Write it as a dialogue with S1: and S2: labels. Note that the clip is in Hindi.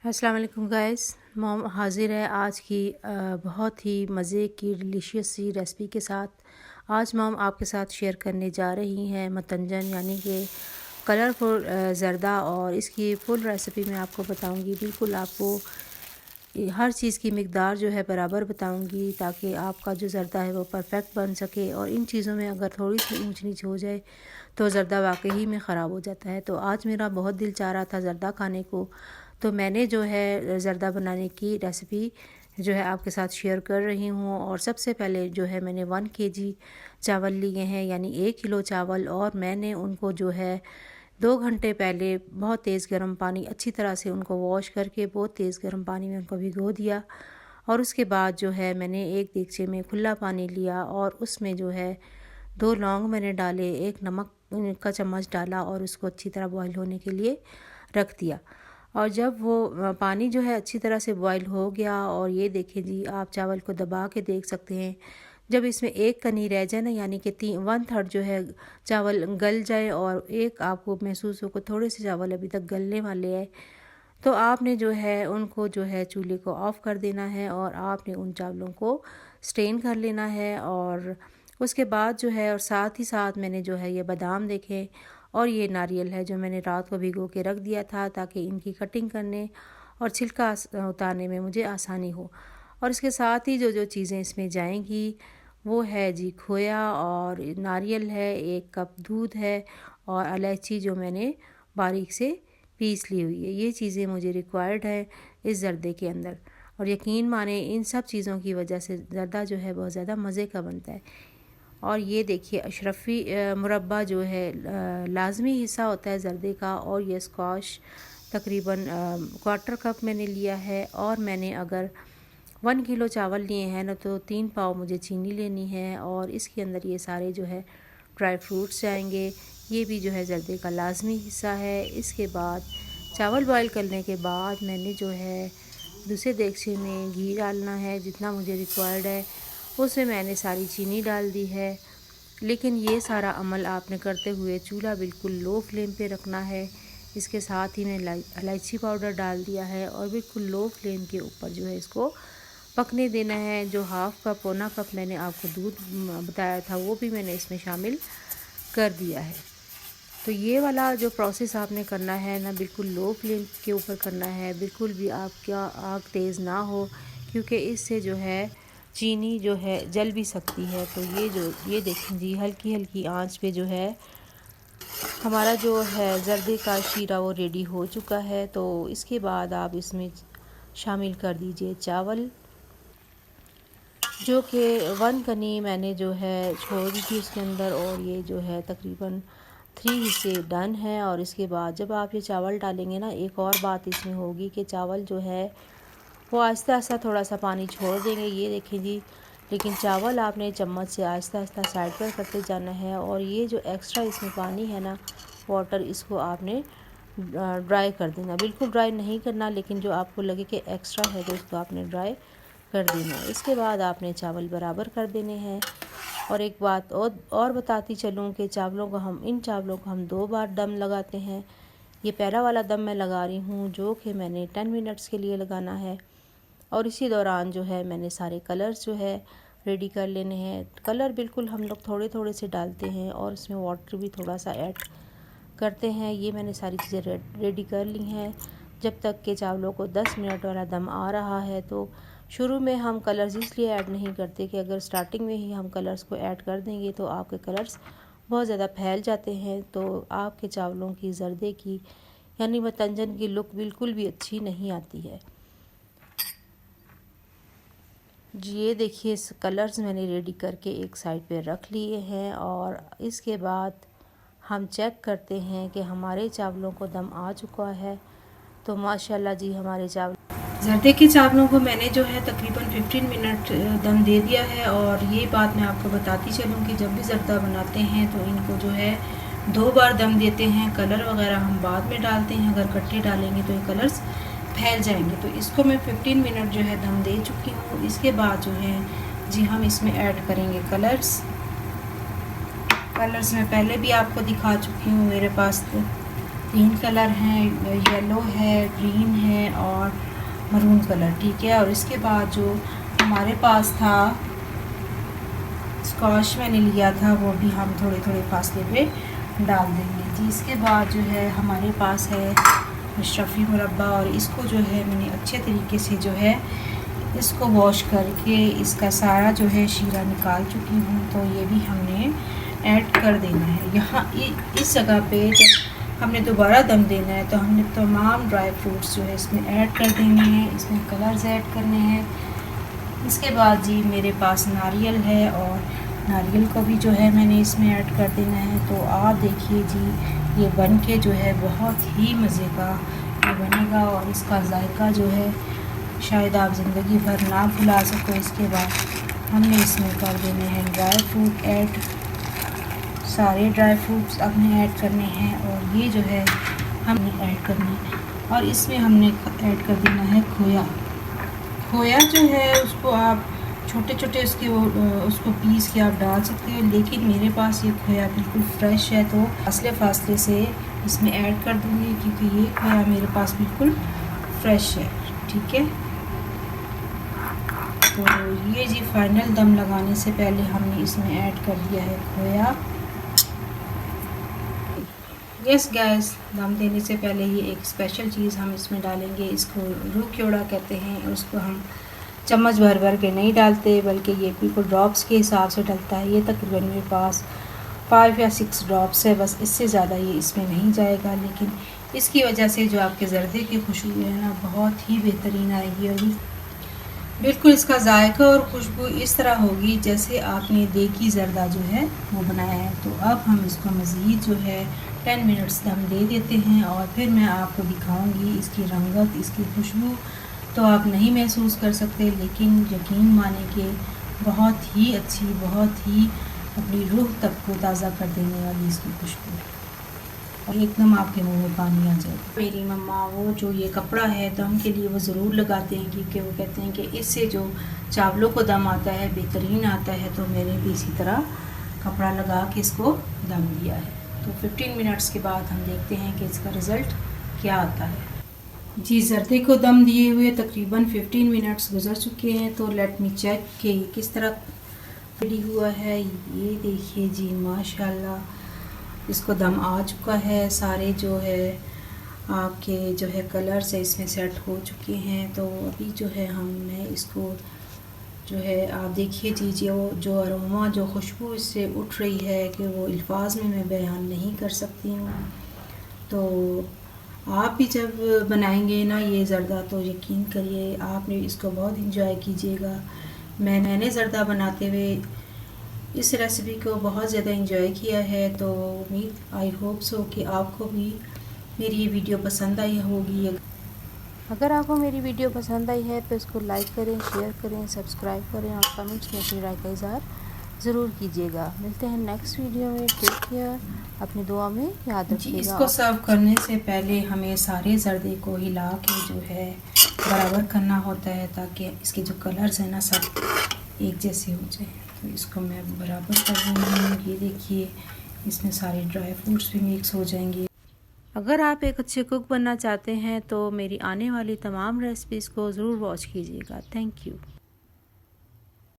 S1: अस्सलाम वालेकुम गाइस। मॉम हाज़िर है आज की बहुत ही मज़े की डिलीशियस सी रेसिपी के साथ। आज मॉम आपके साथ शेयर करने जा रही हैं मतंजन यानी कि कलरफुल ज़र्दा, और इसकी फुल रेसिपी मैं आपको बताऊंगी। बिल्कुल आपको हर चीज़ की मिक़दार जो है बराबर बताऊंगी ताकि आपका जो ज़र्दा है वो परफेक्ट बन सके। और इन चीज़ों में अगर थोड़ी सी ऊंच नीच हो जाए तो ज़र्दा वाकई में ख़राब हो जाता है। तो आज मेरा बहुत दिल चाह रहा था ज़र्दा खाने को, तो मैंने जो है ज़र्दा बनाने की रेसिपी जो है आपके साथ शेयर कर रही हूँ। और सबसे पहले जो है मैंने 1 केजी चावल लिए हैं, यानी 1 किलो चावल, और मैंने उनको जो है 2 घंटे पहले बहुत तेज़ गर्म पानी अच्छी तरह से उनको वॉश करके बहुत तेज़ गर्म पानी में उनको भिगो दिया। और उसके बाद जो है मैंने एक देगचे में खुला पानी लिया और उसमें जो है 2 लौंग मैंने डाले, 1 नमक का चम्मच डाला और उसको अच्छी तरह बॉईल होने के लिए रख दिया। और जब वो पानी जो है अच्छी तरह से बॉईल हो गया, और ये देखें जी, आप चावल को दबा के देख सकते हैं, जब इसमें एक कनी रह जाए ना, यानी कि 1/3 जो है चावल गल जाए और एक आपको महसूस हो कि थोड़े से चावल अभी तक गलने वाले हैं, तो आपने जो है उनको जो है चूल्हे को ऑफ़ कर देना है और आपने उन चावलों को स्ट्रेन कर लेना है। और उसके बाद जो है, और साथ ही साथ मैंने जो है ये बादाम देखे और ये नारियल है जो मैंने रात को भिगो के रख दिया था ताकि इनकी कटिंग करने और छिलका उतारने में मुझे आसानी हो। और इसके साथ ही जो जो चीज़ें इसमें जाएंगी वो है जी खोया और नारियल है, 1 कप दूध है और इलायची जो मैंने बारीक से पीस ली हुई है। ये चीज़ें मुझे रिक्वायर्ड है इस ज़र्दे के अंदर। और यकीन माने इन सब चीज़ों की वजह से ज़र्दा जो है बहुत ज़्यादा मज़े का बनता है। और ये देखिए अशरफ़ी मुरब्बा जो है लाज़मी हिस्सा होता है ज़र्दे का। और ये स्क्वाश तकरीबन 1/4 कप मैंने लिया है। और मैंने अगर 1 किलो चावल लिए हैं ना तो 3 पाव मुझे चीनी लेनी है। और इसके अंदर ये सारे जो है ड्राई फ्रूट्स जाएंगे, ये भी जो है ज़र्दे का लाज़मी हिस्सा है। इसके बाद चावल बॉईल करने के बाद मैंने जो है दूसरे देगचे में घी डालना है जितना मुझे रिक्वायर्ड है, उसमें मैंने सारी चीनी डाल दी है। लेकिन ये सारा अमल आपने करते हुए चूल्हा बिल्कुल लो फ्लेम पे रखना है। इसके साथ ही मैंने इलायची पाउडर डाल दिया है और बिल्कुल लो फ्लेम के ऊपर जो है इसको पकने देना है। जो 1/2 कप पौना कप मैंने आपको दूध बताया था वो भी मैंने इसमें शामिल कर दिया है। तो ये वाला जो प्रोसेस आपने करना है ना, बिल्कुल लो फ्लेम के ऊपर करना है, बिल्कुल भी आपका आग तेज़ ना हो, क्योंकि इससे जो है चीनी जो है जल भी सकती है। तो ये देखें जी, हल्की हल्की आंच पे जो है हमारा जो है ज़र्दे का शीरा वो रेडी हो चुका है। तो इसके बाद आप इसमें शामिल कर दीजिए चावल, जो कि 1 कनी मैंने जो है छोड़ दी थी उसके अंदर, और ये जो है तकरीबन 3 हिस्से डन है। और इसके बाद जब आप ये चावल डालेंगे ना, एक और बात इसमें होगी कि चावल जो है वो आहिस्ता आहिस्ता थोड़ा सा पानी छोड़ देंगे, ये देखें जी। लेकिन चावल आपने चम्मच से आहिस्ता आहिस्ता साइड पर करते जाना है। और ये जो एक्स्ट्रा इसमें पानी है ना, वाटर, इसको आपने ड्राई कर देना। बिल्कुल ड्राई नहीं करना, लेकिन जो आपको लगे कि एक्स्ट्रा है तो उसको आपने ड्राई कर देना। इसके बाद आपने चावल बराबर कर देने हैं। और एक बात और बताती चलूँ कि इन चावलों को हम 2 बार दम लगाते हैं। ये पहला वाला दम मैं लगा रही हूँ जो कि मैंने 10 मिनट्स के लिए लगाना है। और इसी दौरान जो है मैंने सारे कलर्स जो है रेडी कर लेने हैं। कलर बिल्कुल हम लोग थोड़े थोड़े से डालते हैं और इसमें वाटर भी थोड़ा सा ऐड करते हैं। ये मैंने सारी चीज़ें रेडी कर ली हैं। जब तक के चावलों को 10 मिनट वाला दम आ रहा है, तो शुरू में हम कलर्स इसलिए ऐड नहीं करते कि अगर स्टार्टिंग में ही हम कलर्स को ऐड कर देंगे तो आपके कलर्स बहुत ज़्यादा फैल जाते हैं, तो आपके चावलों की ज़र्दे की यानी मतंजन की लुक बिल्कुल भी अच्छी नहीं आती है जी। ये देखिए, इस कलर्स मैंने रेडी करके एक साइड पे रख लिए हैं। और इसके बाद हम चेक करते हैं कि हमारे चावलों को दम आ चुका है। तो माशाल्लाह जी, हमारे ज़र्दे के चावलों को मैंने जो है तकरीबन 15 मिनट दम दे दिया है। और ये बात मैं आपको बताती चलूँ कि जब भी ज़र्दा बनाते हैं तो इनको जो है 2 बार दम देते हैं। कलर वगैरह हम बाद में डालते हैं, अगर इकट्ठे डालेंगे तो ये कलर्स फैल जाएंगे। तो इसको मैं 15 मिनट जो है दम दे चुकी हूँ। इसके बाद जो है जी हम इसमें ऐड करेंगे कलर्स मैं पहले भी आपको दिखा चुकी हूँ। मेरे पास तीन कलर हैं, येलो है, ग्रीन है और मरून कलर, ठीक है। और इसके बाद जो हमारे पास था स्कॉश मैंने लिया था, वो भी हम थोड़े थोड़े फासले पे डाल देंगे जी। इसके बाद जो है हमारे पास है अशरफी मुरब्बा, और इसको जो है मैंने अच्छे तरीके से जो है इसको वॉश करके इसका सारा जो है शीरा निकाल चुकी हूँ। तो ये भी हमने ऐड कर देना है। यहाँ इस जगह पे जब हमने दोबारा दम देना है तो हमने तमाम ड्राई फ्रूट्स जो है इसमें ऐड कर देने हैं, इसमें कलर्स ऐड करने हैं। इसके बाद जी मेरे पास नारियल है, और नारियल को भी जो है मैंने इसमें ऐड कर देना है। तो आप देखिए जी, ये बन के जो है बहुत ही मज़े का ये बनेगा, और इसका जायका जो है शायद आप ज़िंदगी भर ना भुला सको। इसके बाद हमने इसमें कर देने हैं ड्राई फ्रूट ऐड, सारे ड्राई फ्रूट्स अपने ऐड करने हैं, और ये जो है हमने ऐड करना है। और इसमें हमने ऐड कर देना है खोया। खोया जो है उसको आप छोटे छोटे उसको पीस के आप डाल सकते हो, लेकिन मेरे पास ये खोया बिल्कुल फ्रेश है तो फासले से इसमें ऐड कर दूँगी, क्योंकि ये खोया मेरे पास बिल्कुल फ्रेश है, ठीक है। तो ये जी फाइनल दम लगाने से पहले हमने इसमें ऐड कर दिया है खोया। यस गैस, दम देने से पहले ये एक स्पेशल चीज़ हम इसमें डालेंगे, इसको रूह क्योड़ा कहते हैं। उसको हम चम्मच भर भर के नहीं डालते, बल्कि ये बिल्कुल ड्रॉप्स के हिसाब से डलता है। ये तकरीबन मेरे पास 5 या 6 ड्रॉप्स है, बस इससे ज़्यादा ये इसमें नहीं जाएगा। लेकिन इसकी वजह से जो आपके ज़र्दे की खुशबू है ना, बहुत ही बेहतरीन आएगी, और बिल्कुल इसका जायका और खुशबू इस तरह होगी जैसे आपने देगी ज़र्दा जो है वो बनाया है। तो अब हम इसको मज़ीद जो है 10 मिनट्स दम दे देते हैं, और फिर मैं आपको दिखाऊंगी इसकी रंगत, इसकी खुशबू तो आप नहीं महसूस कर सकते, लेकिन यकीन माने कि बहुत ही अच्छी, बहुत ही अपनी रूह तक को ताज़ा कर देने वाली इसकी खुशबू, और एकदम आपके मुंह में पानी आ जाएगा। मेरी मम्मा वो जो ये कपड़ा है दम के लिए वो ज़रूर लगाते हैं, क्योंकि वो कहते हैं कि इससे जो चावलों को दम आता है बेहतरीन आता है। तो मैंने भी इसी तरह कपड़ा लगा के इसको दम दिया है। तो 15 मिनट्स के बाद हम देखते हैं कि इसका रिज़ल्ट क्या आता है जी। ज़र्दे को दम दिए हुए तकरीबन 15 मिनट्स गुजर चुके हैं। तो लेट मी चेक कि किस तरह रेडी हुआ है। ये देखिए जी, माशाल्लाह इसको दम आ चुका है। सारे जो है आपके जो है कलर्स है इसमें सेट हो चुके हैं। तो अभी जो है मैं इसको जो है आप देखिए जी, जो अरोमा, जो खुशबू इससे उठ रही है कि वो अल्फाज में मैं बयान नहीं कर सकती हूँ। तो आप भी जब बनाएंगे ना ये ज़र्दा, तो यकीन करिए आपने इसको बहुत इंजॉय कीजिएगा। मैंने ज़र्दा बनाते हुए इस रेसिपी को बहुत ज़्यादा इंजॉय किया है। तो उम्मीद आई होप सो कि आपको भी मेरी ये वीडियो पसंद आई होगी।
S2: अगर आपको मेरी वीडियो पसंद आई है तो इसको लाइक करें, शेयर करें, सब्सक्राइब करें, और कमेंट्स में अपनी राय का इज़हार ज़रूर कीजिएगा। मिलते हैं नेक्स्ट वीडियो में। टेक केयर, अपनी दुआ में याद रखिएगा।
S1: इसको सर्व करने से पहले हमें सारे ज़र्दे को हिला के जो है बराबर करना होता है, ताकि इसके जो कलर्स हैं ना सब एक जैसे हो जाए। तो इसको मैं बराबर कर रही हूँ। ये देखिए, इसमें सारे ड्राई फ्रूट्स भी मिक्स हो जाएंगे।
S2: अगर आप एक अच्छे कुक बनना चाहते हैं तो मेरी आने वाली तमाम रेसिपीज़ को ज़रूर वॉच कीजिएगा। Thank you.